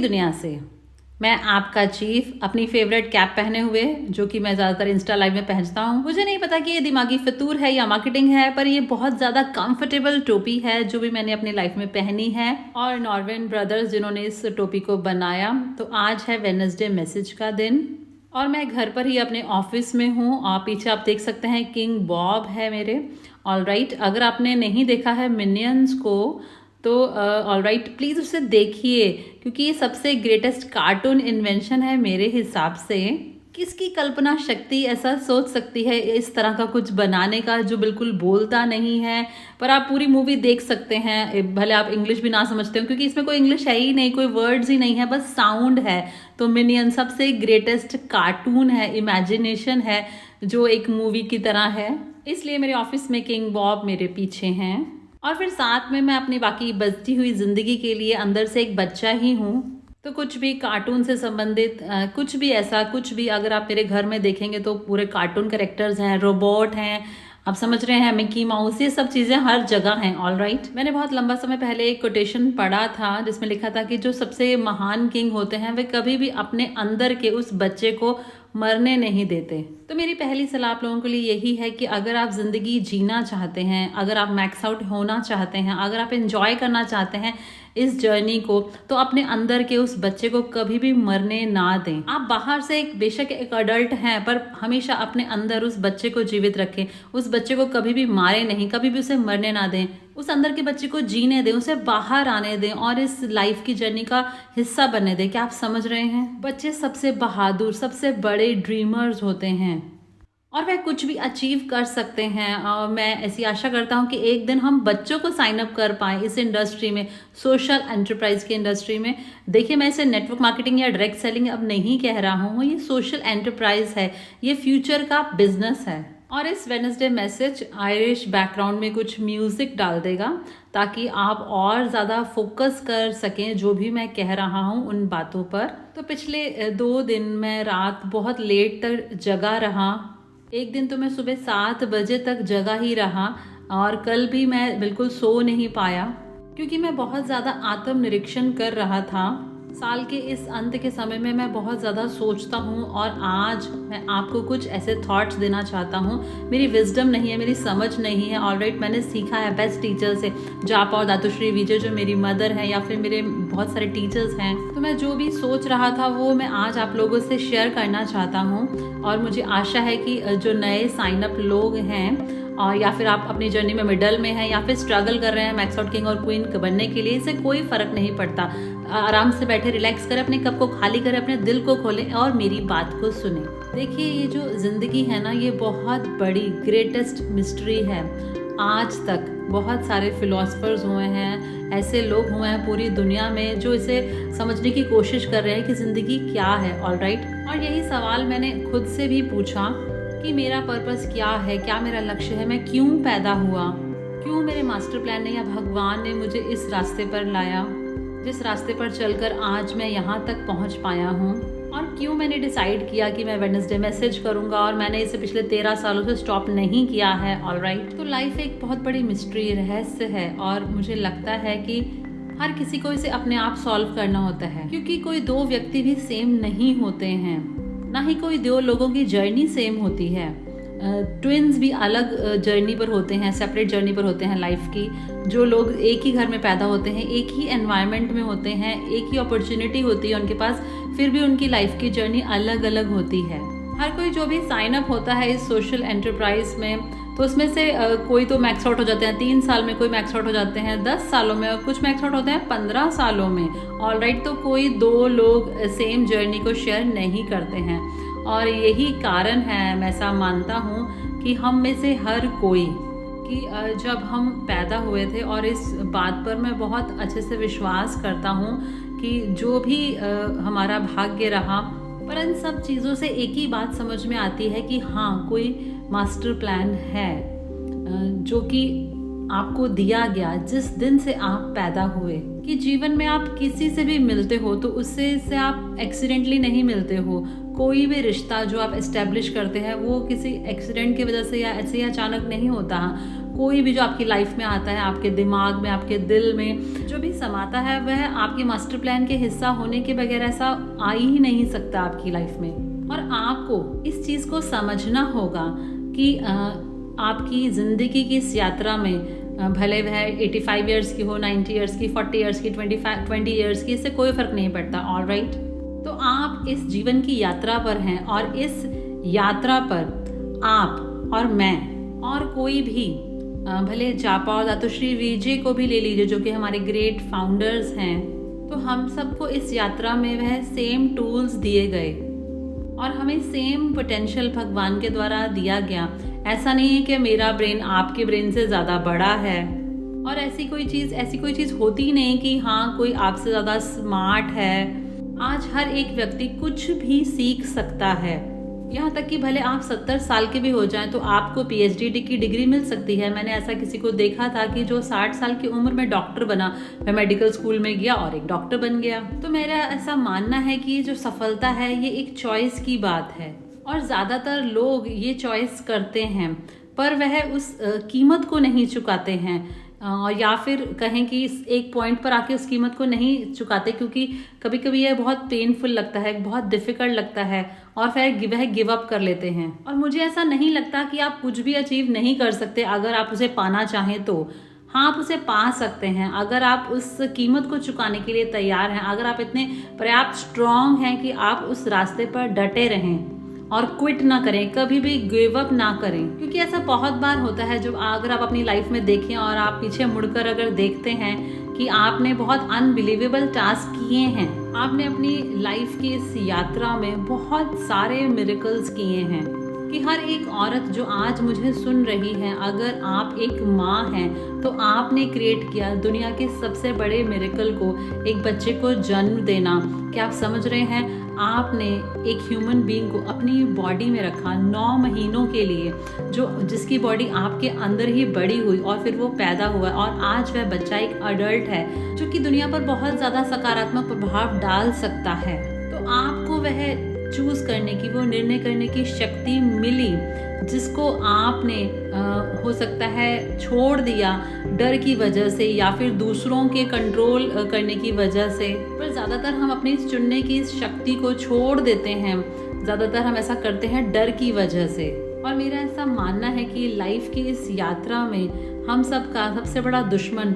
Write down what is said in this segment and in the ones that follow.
दुनिया से। मैं आपका चीफ अपनी फेवरेट कैप पहने हुए, जो कि मैं ज़्यादातर इंस्टा लाइव में पहनता हूँ। मुझे नहीं पता कि ये दिमागी फितूर है या मार्केटिंग है, पर ये बहुत ज़्यादा कंफर्टेबल टोपी है जो भी मैंने अपनी लाइफ में पहनी है। और नॉर्वेन ब्रदर्स जिन्होंने इस टोपी को बनाया। तो आज है वेडनेसडे मैसेज का दिन और मैं घर पर ही अपने ऑफिस में हूँ। और पीछे आप देख सकते हैं किंग बॉब है मेरे। ऑलराइट, अगर आपने नहीं देखा है मिनियंस को तो ऑलराइट प्लीज़ उसे देखिए, क्योंकि ये सबसे ग्रेटेस्ट कार्टून इन्वेंशन है मेरे हिसाब से। किसकी कल्पना शक्ति ऐसा सोच सकती है इस तरह का कुछ बनाने का जो बिल्कुल बोलता नहीं है, पर आप पूरी मूवी देख सकते हैं, भले आप इंग्लिश भी ना समझते हो, क्योंकि इसमें कोई इंग्लिश है ही नहीं, कोई वर्ड्स ही नहीं है, बस साउंड है। तो मिनियन सबसे ग्रेटेस्ट कार्टून है, इमेजिनेशन है, जो एक मूवी की तरह है। इसलिए मेरे ऑफिस में किंग बॉब मेरे पीछे हैं और फिर साथ में मैं अपनी बाकी बचती हुई ज़िंदगी के लिए अंदर से एक बच्चा ही हूँ। तो कुछ भी कार्टून से संबंधित कुछ भी ऐसा, कुछ भी अगर आप मेरे घर में देखेंगे तो पूरे कार्टून कैरेक्टर्स हैं, रोबोट हैं, आप समझ रहे हैं, मिकी माउस, ये सब चीज़ें हर जगह हैं। ऑलराइट, मैंने बहुत लंबा समय पहले एक कोटेशन पढ़ा था जिसमें लिखा था कि जो सबसे महान किंग होते हैं वे कभी भी अपने अंदर के उस बच्चे को मरने नहीं देते। तो मेरी पहली सलाह आप लोगों के लिए यही है कि अगर आप ज़िंदगी जीना चाहते हैं, अगर आप मैक्स आउट होना चाहते हैं, अगर आप एंजॉय करना चाहते हैं इस जर्नी को, तो अपने अंदर के उस बच्चे को कभी भी मरने ना दें। आप बाहर से बेशक एक अडल्ट हैं, पर हमेशा अपने अंदर उस बच्चे को जीवित रखें। उस बच्चे को कभी भी मारे नहीं, कभी भी उसे मरने ना दें। उस अंदर के बच्चे को जीने दें, उसे बाहर आने दें और इस लाइफ की जर्नी का हिस्सा बनने दें। क्या आप समझ रहे हैं? बच्चे सबसे बहादुर, सबसे बड़े ड्रीमर्स होते हैं और वह कुछ भी अचीव कर सकते हैं। और मैं ऐसी आशा करता हूँ कि एक दिन हम बच्चों को साइन अप कर पाएँ इस इंडस्ट्री में, सोशल एंटरप्राइज की इंडस्ट्री में। देखिए, मैं इसे नेटवर्क मार्केटिंग या डायरेक्ट सेलिंग अब नहीं कह रहा हूँ, ये सोशल एंटरप्राइज है, ये फ्यूचर का बिजनेस है। और इस वेडनेसडे मैसेज आयरिश बैकग्राउंड में कुछ म्यूज़िक डाल देगा ताकि आप और ज़्यादा फोकस कर सकें जो भी मैं कह रहा हूँ उन बातों पर। तो पिछले 2 दिन मैं रात बहुत लेट तक जगा रहा। एक दिन तो मैं सुबह 7 बजे तक जगा ही रहा और कल भी मैं बिल्कुल सो नहीं पाया, क्योंकि मैं बहुत ज़्यादा आत्मनिरीक्षण कर रहा था। साल के इस अंत के समय में मैं बहुत ज़्यादा सोचता हूँ और आज मैं आपको कुछ ऐसे थॉट्स देना चाहता हूँ। मेरी विजडम नहीं है, मेरी समझ नहीं है। ऑलराइट, मैंने सीखा है बेस्ट टीचर से, जापा और दातुश्री विजय जो मेरी मदर है, या फिर मेरे बहुत सारे टीचर्स हैं। तो मैं जो भी सोच रहा था वो मैं आज आप लोगों से शेयर करना चाहता हूँ। और मुझे आशा है कि जो नए साइन अप लोग हैं और या फिर आप अपनी जर्नी में मिडल में हैं या फिर स्ट्रगल कर रहे हैं मैक्स आउट किंग और क्वीन बनने के लिए, इससे कोई फ़र्क नहीं पड़ता। आराम से बैठे, रिलैक्स करें, अपने कप को खाली करें, अपने दिल को खोलें और मेरी बात को सुनें। देखिए, ये जो ज़िंदगी है ना, ये बहुत बड़ी ग्रेटेस्ट मिस्ट्री है। आज तक बहुत सारे फिलोसफर्स हुए हैं, ऐसे लोग हुए हैं पूरी दुनिया में जो इसे समझने की कोशिश कर रहे हैं कि ज़िंदगी क्या है। ऑलराइट, और यही सवाल मैंने खुद से भी पूछा कि मेरा पर्पस क्या है, क्या मेरा लक्ष्य है, मैं क्यों पैदा हुआ, क्यों मेरे मास्टर प्लान ने या भगवान ने मुझे इस रास्ते पर लाया, जिस रास्ते पर चलकर आज मैं यहाँ तक पहुँच पाया हूँ, और क्यों मैंने डिसाइड किया कि मैं वेडनेसडे मैसेज करूँगा और मैंने इसे पिछले 13 सालों से स्टॉप नहीं किया है। ऑलराइट, तो लाइफ एक बहुत बड़ी मिस्ट्री, रहस्य है और मुझे लगता है कि हर किसी को इसे अपने आप सॉल्व करना होता है, क्योंकि कोई 2 व्यक्ति भी सेम नहीं होते हैं, ना ही कोई 2 लोगों की जर्नी सेम होती है। ट्विन्स भी अलग जर्नी पर होते हैं, सेपरेट जर्नी पर होते हैं लाइफ की। जो लोग एक ही घर में पैदा होते हैं, एक ही एनवायरनमेंट में होते हैं, एक ही अपॉर्चुनिटी होती है उनके पास, फिर भी उनकी लाइफ की जर्नी अलग अलग होती है। हर कोई जो भी साइन अप होता है इस सोशल एंटरप्राइज में, तो उसमें से कोई तो मैक्स आउट हो जाते हैं 3 साल में, कोई मैक्स आउट हो जाते हैं 10 सालों में, और कुछ मैक्स आउट होते हैं 15 सालों में। ऑलराइट, तो कोई 2 लोग सेम जर्नी को शेयर नहीं करते हैं और यही कारण है, मैं ऐसा मानता हूँ, कि हम में से हर कोई, कि जब हम पैदा हुए थे, और इस बात पर मैं बहुत अच्छे से विश्वास करता हूँ कि जो भी हमारा भाग्य रहा, पर इन सब चीज़ों से एक ही बात समझ में आती है कि हाँ, कोई मास्टर प्लान है जो कि आपको दिया गया जिस दिन से आप पैदा हुए। कि जीवन में आप किसी से भी मिलते हो तो उससे आप एक्सीडेंटली नहीं मिलते हो। कोई भी रिश्ता जो आप एस्टेब्लिश करते हैं वो किसी एक्सीडेंट की वजह से या ऐसे ही अचानक नहीं होता। कोई भी जो आपकी लाइफ में आता है, आपके दिमाग में, आपके दिल में जो भी समाता है, वह आपके मास्टर प्लान के हिस्सा होने के बगैर ऐसा आ ही नहीं सकता आपकी लाइफ में। और आपको इस चीज़ को समझना होगा कि आपकी ज़िंदगी की इस यात्रा में भले वह 85 ईयर्स की हो, 90 ईयर्स की, 40 ईयर्स की, 20 ईयर्स की, इससे कोई फ़र्क नहीं पड़ता। ऑल राइट, तो आप इस जीवन की यात्रा पर हैं और इस यात्रा पर आप और मैं और कोई भी, भले जापा और दातुश्री विजय को भी ले लीजिए जो कि हमारे ग्रेट फाउंडर्स हैं, तो हम सबको इस यात्रा में वह सेम टूल्स दिए गए और हमें सेम पोटेंशियल भगवान के द्वारा दिया गया। ऐसा नहीं है कि मेरा ब्रेन आपके ब्रेन से ज़्यादा बड़ा है, और ऐसी कोई चीज़ होती ही नहीं कि हाँ कोई आपसे ज़्यादा स्मार्ट है। आज हर एक व्यक्ति कुछ भी सीख सकता है, यहाँ तक कि भले आप 70 साल के भी हो जाएं तो आपको PhD की डिग्री मिल सकती है। मैंने ऐसा किसी को देखा था कि जो 60 साल की उम्र में डॉक्टर बना, वह मेडिकल स्कूल में गया और एक डॉक्टर बन गया। तो मेरा ऐसा मानना है कि जो सफलता है ये एक चॉइस की बात है, और ज़्यादातर लोग ये चॉइस करते हैं पर वह उस कीमत को नहीं चुकाते हैं, या फिर कहें कि एक पॉइंट पर आके उस कीमत को नहीं चुकाते, क्योंकि कभी कभी यह बहुत पेनफुल लगता है, बहुत डिफ़िकल्ट लगता है, और फिर वह गिव अप कर लेते हैं। और मुझे ऐसा नहीं लगता कि आप कुछ भी अचीव नहीं कर सकते अगर आप उसे पाना चाहें तो। हाँ, आप उसे पा सकते हैं अगर आप उस कीमत को चुकाने के लिए तैयार हैं, अगर आप इतने पर्याप्त स्ट्रॉन्ग हैं कि आप उस रास्ते पर डटे रहें और क्विट ना करें, कभी भी गिव अप ना करें। क्योंकि ऐसा बहुत बार होता है, जब अगर आप अपनी लाइफ में देखें और आप पीछे मुड़कर अगर देखते हैं कि आपने बहुत अनबिलीवेबल टास्क किए हैं, आपने अपनी लाइफ की इस यात्रा में बहुत सारे मिरेकल्स किए हैं, कि हर एक औरत जो आज मुझे सुन रही है, अगर आप एक माँ हैं तो आपने क्रिएट किया दुनिया के सबसे बड़े मिरेकल को, एक बच्चे को जन्म देना। क्या आप समझ रहे हैं? आपने एक ह्यूमन बीइंग को अपनी बॉडी में रखा 9 महीनों के लिए, जिसकी बॉडी आपके अंदर ही बड़ी हुई और फिर वो पैदा हुआ, और आज वह बच्चा एक अडल्ट है जो कि दुनिया पर बहुत ज़्यादा सकारात्मक प्रभाव डाल सकता है। तो आपको वह चूज़ करने की, वो निर्णय करने की शक्ति मिली, जिसको आपने हो सकता है छोड़ दिया डर की वजह से या फिर दूसरों के कंट्रोल करने की वजह से। पर ज़्यादातर हम अपनी चुनने की इस शक्ति को छोड़ देते हैं, ज़्यादातर हम ऐसा करते हैं डर की वजह से। और मेरा ऐसा मानना है कि लाइफ की इस यात्रा में हम सबका सबसे बड़ा दुश्मन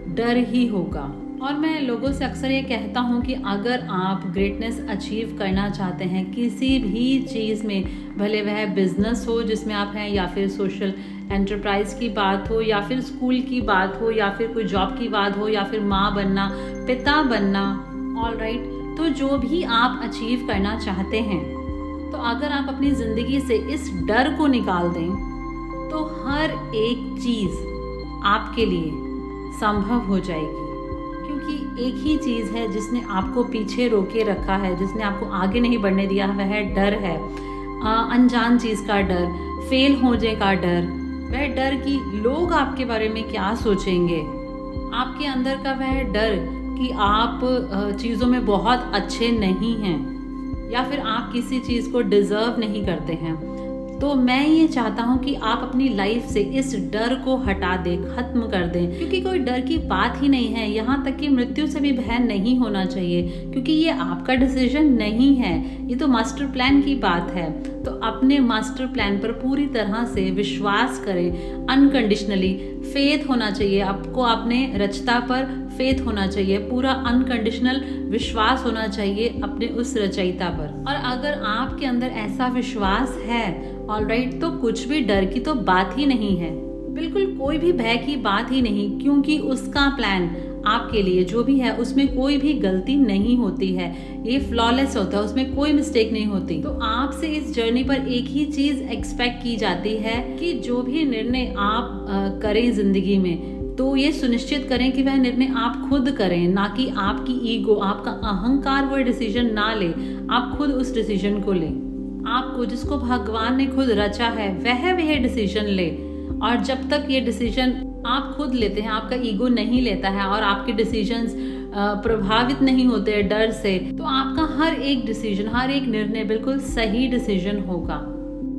डर ही होगा। और मैं लोगों से अक्सर ये कहता हूँ कि अगर आप ग्रेटनेस अचीव करना चाहते हैं किसी भी चीज़ में, भले वह बिजनेस हो जिसमें आप हैं, या फिर सोशल एंटरप्राइज की बात हो, या फिर स्कूल की बात हो, या फिर कोई जॉब की बात हो, या फिर माँ बनना, पिता बनना, ऑल राइट, तो जो भी आप अचीव करना चाहते हैं, तो अगर आप अपनी ज़िंदगी से इस डर को निकाल दें तो हर एक चीज़ आपके लिए संभव हो जाएगी। क्योंकि एक ही चीज़ है जिसने आपको पीछे रोके रखा है, जिसने आपको आगे नहीं बढ़ने दिया, वह डर है। अनजान चीज़ का डर, फेल होने का डर, वह डर कि लोग आपके बारे में क्या सोचेंगे, आपके अंदर का वह डर कि आप चीज़ों में बहुत अच्छे नहीं हैं, या फिर आप किसी चीज़ को डिज़र्व नहीं करते हैं। तो मैं ये चाहता हूँ कि आप अपनी लाइफ से इस डर को हटा दें, खत्म कर दें, क्योंकि कोई डर की बात ही नहीं है। यहाँ तक कि मृत्यु से भी भय नहीं होना चाहिए, क्योंकि ये आपका डिसीजन नहीं है, ये तो मास्टर प्लान की बात है। तो अपने मास्टर प्लान पर पूरी तरह से विश्वास करें, अनकंडीशनली फेथ होना चाहिए आपको, अपने रचता पर फेथ होना चाहिए, पूरा अनकंडीशनल विश्वास होना चाहिए अपने उस रचयिता पर। और अगर आपके अंदर ऐसा विश्वास है, ऑलराइट, तो कुछ भी डर की तो बात ही नहीं है, बिल्कुल कोई भी भय की बात ही नहीं, क्योंकि उसका प्लान आपके लिए जो भी है उसमें कोई भी गलती नहीं होती है, ये फ्लॉलेस होता है, उसमें कोई मिस्टेक नहीं होती। तो आपसे इस जर्नी पर एक ही चीज़ एक्सपेक्ट की जाती है कि जो भी निर्णय आप करें जिंदगी में, तो ये सुनिश्चित करें कि वह निर्णय आप खुद करें, ना कि आपकी ईगो, आपका अहंकार वो डिसीजन ना ले, आप खुद उस डिसीजन को लें। आपको जिसको भगवान ने खुद रचा है वह डिसीजन ले, और जब तक ये डिसीजन आप खुद लेते हैं, आपका ईगो नहीं लेता है और आपके डिसीजंस प्रभावित नहीं होते हैं डर से, तो आपका हर एक डिसीजन, हर एक निर्णय बिल्कुल सही डिसीजन होगा।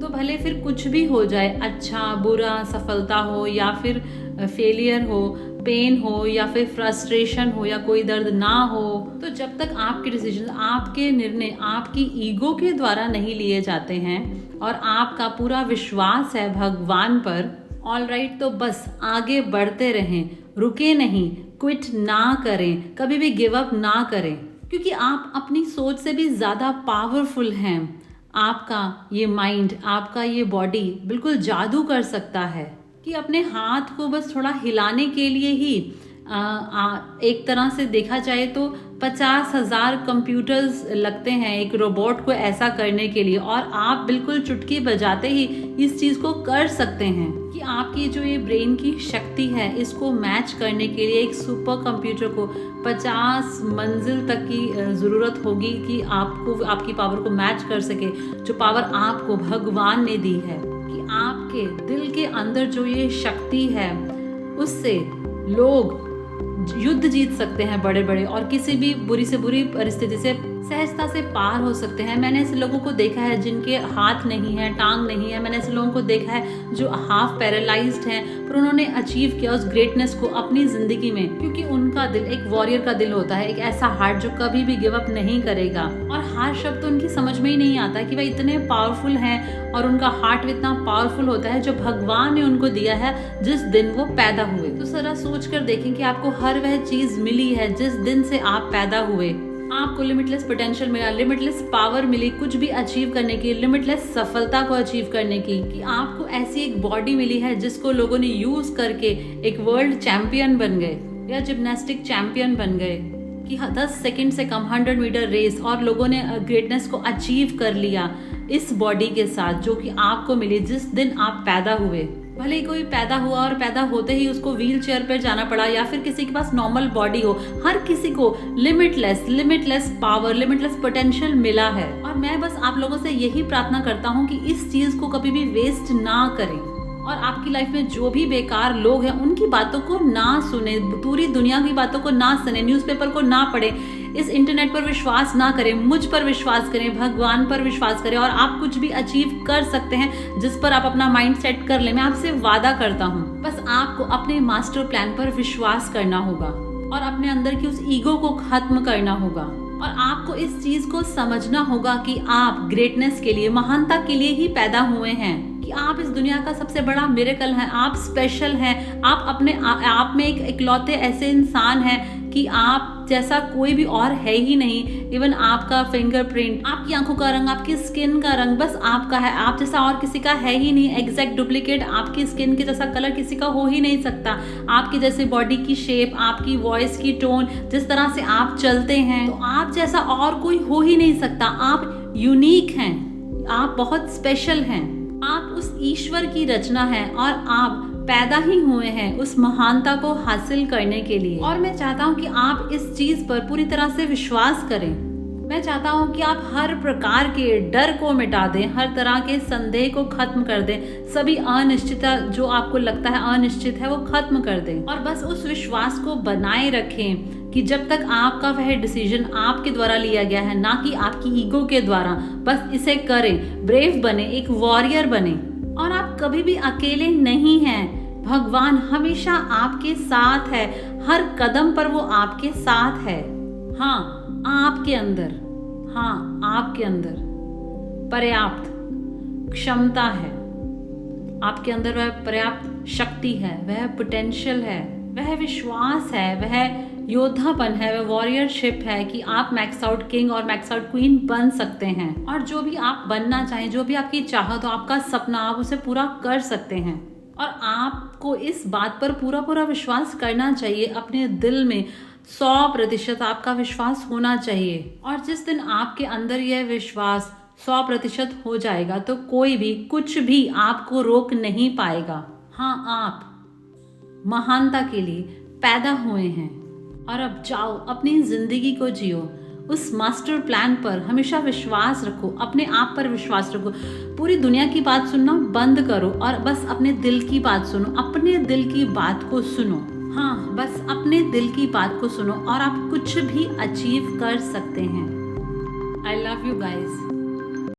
तो भले फिर कुछ भी हो जाए, अच्छा बुरा, सफलता हो या फिर फेलियर हो, पेन हो या फिर फ्रस्ट्रेशन हो या कोई दर्द ना हो, तो जब तक आपके डिसीजन, आपके निर्णय आपकी ईगो के द्वारा नहीं लिए जाते हैं और आपका पूरा विश्वास है भगवान पर, ऑलराइट, तो बस आगे बढ़ते रहें, रुके नहीं, क्विट ना करें, कभी भी गिव अप ना करें, क्योंकि आप अपनी सोच से भी ज़्यादा पावरफुल हैं। आपका ये माइंड, आपका ये बॉडी बिल्कुल जादू कर सकता है कि अपने हाथ को बस थोड़ा हिलाने के लिए ही एक तरह से देखा जाए तो 50,000 कंप्यूटर्स लगते हैं एक रोबोट को ऐसा करने के लिए, और आप बिल्कुल चुटकी बजाते ही इस चीज़ को कर सकते हैं कि आपकी जो ये ब्रेन की शक्ति है इसको मैच करने के लिए एक सुपर कंप्यूटर को 50 मंजिल तक की ज़रूरत होगी कि आपको आपकी पावर को मैच कर सके, जो पावर आपको भगवान ने दी है। कि आपके दिल के अंदर जो ये शक्ति है उससे लोग युद्ध जीत सकते हैं बड़े बड़े, और किसी भी बुरी से बुरी परिस्थिति से सहजता से पार हो सकते हैं। मैंने ऐसे लोगों को देखा है जिनके हाथ नहीं है, टांग नहीं है, मैंने ऐसे लोगों को देखा है जो हाफ पैरालाइज्ड हैं, पर उन्होंने अचीव किया उस ग्रेटनेस को अपनी जिंदगी में, क्योंकि उनका दिल एक वॉरियर का दिल होता है, एक ऐसा हार्ट जो कभी भी गिव अप नहीं करेगा। और हार शब्द तो उनकी समझ में ही नहीं आता कि वह इतने पावरफुल हैं और उनका हार्ट भी इतना पावरफुल होता है जो भगवान ने उनको दिया है जिस दिन वो पैदा हुए। तो जरा सोच कर देखें कि आपको हर वह चीज मिली है जिस दिन से आप पैदा हुए। आपको लिमिटलेस पोटेंशियल मिला, लिमिटलेस पावर मिली कुछ भी अचीव करने की, लिमिटलेस सफलता को अचीव करने की, कि आपको ऐसी एक बॉडी मिली है जिसको लोगों ने यूज करके एक वर्ल्ड चैंपियन बन गए या जिम्नास्टिक चैंपियन बन गए, कि 10 सेकंड से कम 100 मीटर रेस, और लोगों ने ग्रेटनेस को अचीव कर लिया इस बॉडी के साथ जो कि आपको मिली जिस दिन आप पैदा हुए। भले ही कोई पैदा हुआ और पैदा होते ही उसको व्हील चेयर पर जाना पड़ा, या फिर किसी के पास नॉर्मल बॉडी हो, हर किसी को लिमिटलेस पावर, लिमिटलेस पोटेंशियल मिला है। और मैं बस आप लोगों से यही प्रार्थना करता हूँ कि इस चीज को कभी भी वेस्ट ना करें, और आपकी लाइफ में जो भी बेकार लोग हैं उनकी बातों को ना सुने, पूरी दुनिया की बातों को ना सुने, न्यूज़पेपर को ना पढ़े, इस इंटरनेट पर विश्वास ना करें, मुझ पर विश्वास करें, भगवान पर विश्वास करें, और आप कुछ भी अचीव कर सकते हैं जिस पर आप अपना माइंड सेट कर लें। मैं आपसे वादा करता हूँ, बस आपको अपने मास्टर प्लान पर विश्वास करना होगा और अपने अंदर की उस ईगो को खत्म करना होगा, और आपको इस चीज को समझना होगा कि आप ग्रेटनेस के लिए, महानता के लिए ही पैदा हुए हैं, कि आप इस दुनिया का सबसे बड़ा मिरेकल हैं, आप स्पेशल हैं, आप अपने आप में एक इकलौते ऐसे इंसान हैं कि आप जैसा कोई भी और है ही नहीं। इवन आपका फिंगरप्रिंट, आपकी आंखों का रंग, आपकी स्किन का रंग बस आपका है, आप जैसा और किसी का है ही नहीं। एग्जैक्ट डुप्लीकेट आपकी स्किन के जैसा कलर किसी का हो ही नहीं सकता। आपकी जैसे बॉडी की शेप, आपकी वॉइस की टोन, जिस तरह से आप चलते हैं, तो आप जैसा और कोई हो ही नहीं सकता। आप यूनिक हैं, आप बहुत स्पेशल हैं, आप उस ईश्वर की रचना है, और आप पैदा ही हुए हैं उस महानता को हासिल करने के लिए। और मैं चाहता हूँ कि आप इस चीज पर पूरी तरह से विश्वास करें। मैं चाहता हूँ कि आप हर प्रकार के डर को मिटा दें, हर तरह के संदेह को खत्म कर दें, सभी अनिश्चितता जो आपको लगता है अनिश्चित है वो खत्म कर दें, और बस उस विश्वास को बनाए रखें कि जब तक आपका वह डिसीजन आपके द्वारा लिया गया है, ना कि आपकी ईगो के द्वारा, बस इसे करें, ब्रेव बने, एक वॉरियर बने। और आप कभी भी अकेले नहीं हैं, भगवान हमेशा आपके साथ है, हर कदम पर वो आपके साथ है। हाँ, आपके अंदर पर्याप्त क्षमता है, आपके अंदर वह पर्याप्त शक्ति है, वह पोटेंशियल है, वह विश्वास है, वह योद्धापन है, वह वॉरियरशिप है कि आप मैक्स आउट किंग और मैक्स आउट क्वीन बन सकते हैं, और जो भी आप बनना चाहें, जो भी आपकी चाहत हो, आपका सपना, आप उसे पूरा कर सकते हैं। और आपको इस बात पर पूरा विश्वास करना चाहिए, अपने दिल में 100% आपका विश्वास होना चाहिए। और जिस दिन आपके अंदर यह विश्वास 100% हो जाएगा तो कोई भी कुछ भी आपको रोक नहीं पाएगा। हाँ, आप महानता के लिए पैदा हुए हैं, और अब जाओ अपनी जिंदगी को जियो, उस मास्टर प्लान पर हमेशा विश्वास रखो, अपने आप पर विश्वास रखो। पूरी दुनिया की बात सुनना बंद करो और बस अपने दिल की बात सुनो, अपने दिल की बात को सुनो। हाँ, बस अपने दिल की बात को सुनो और आप कुछ भी अचीव कर सकते हैं। I love you guys.